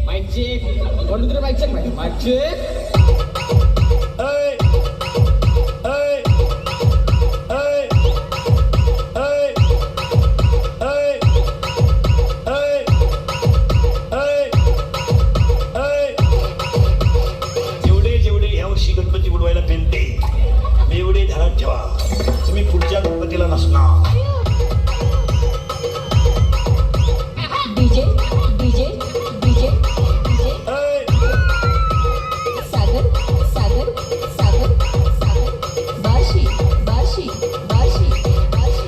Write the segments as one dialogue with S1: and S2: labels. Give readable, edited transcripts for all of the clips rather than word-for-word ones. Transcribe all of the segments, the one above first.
S1: Mic check. म्हणून तुला mic check माहिती. Mic check.
S2: गणपती बुडवायला पेलते एवढे ध्यानात ठेवा. तुम्ही पुढच्या गणपतीला नसणार.
S3: DJ DJ DJ DJ Sagar Sagar Sagar Sagar Barshi Barshi Barshi Barshi.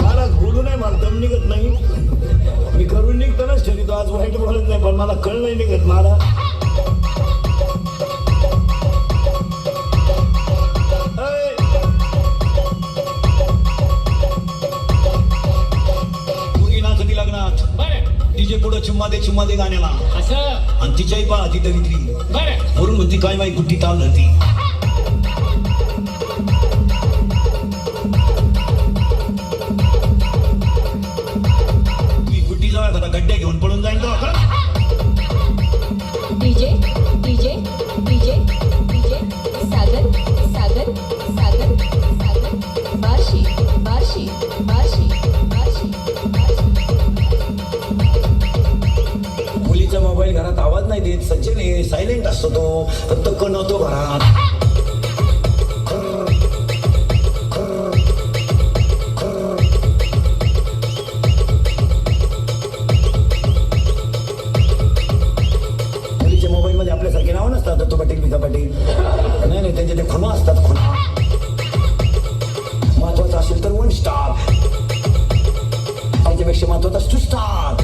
S2: मला बोलू नाही, मला दम निघत नाही. मी करून निघतानाच ठरवतो आज वाईट बोलत नाही, पण मला कळ नाही निघत. मला तिचे पुढं चुम्मा दे गाण्याला
S1: असं.
S2: आणि तिच्याही पहा ती दरिद्री
S1: बरं.
S2: वरून म्हणती काय माहिती गुट्टी ताल नव्हती. मी गुट्टी जाऊ एखादा गड्ड्या घेऊन पळून जाईन तो.
S3: DJ DJ DJ DJ Sagar Sagar Sagar Sagar Barshi Barshi Barshi Barshi Barshi.
S2: मुलीचा मोबाईल घरात आवाज नाही देत. सज्जन आहे, सायलेंट असतो तो, फक्त कणवतो घरात. मुलीच्या मोबाईल मध्ये आपल्यासारखे नाव नसतात. दत्तू पाटील, पिता पाटील. नाही त्यांचे ते खुणा असतात. खुणा महत्वाचं असेल तर 1 स्टार, त्याच्यापेक्षा महत्वाचा 2 स्टार,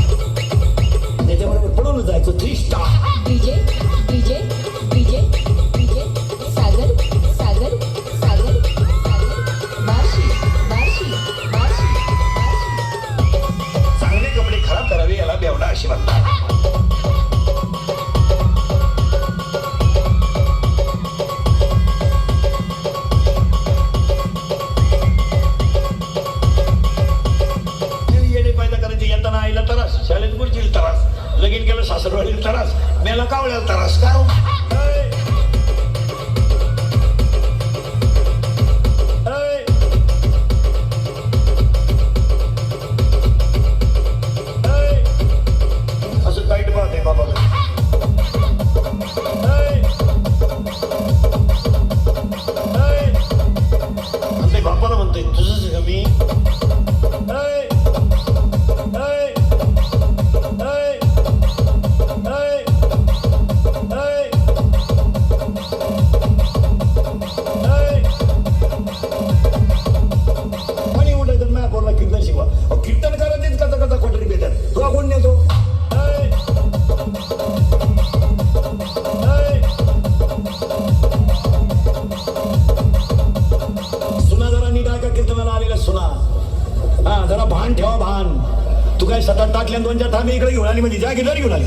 S2: त्याच्याबरोबर पळून जायचं 3 star.
S3: DJ DJ DJ DJ Sagar Sagar Sagar Sagar Barshi Barshi Barshi Barshi.
S2: चांगले कपडे खराब करावे याला बेवडा अशी म्हणतात. येडे पैदा करायचे येताना आईला त्रास, शाळेत गुरुजीला त्रास, लगीन केलं सासरवाडीला त्रास, मेला कावळ्याला त्रास. का असं टाईट पाहते बाबा. म्हणते बापाला म्हणतोय तुझंच का मी. कीर्तन शिकवा. कीर्तन करा तेच कसा कसा क्वाटरी भेटत. तुला कोण नेतो. सुना जरा नीट आहे का कीर्तनाला आलेला सुना. हा जरा भान ठेवा भान. तू काय सतत टाकल्या 2-4 थांबे इकडे घेऊन आली म्हणजे जा घेऊन आली.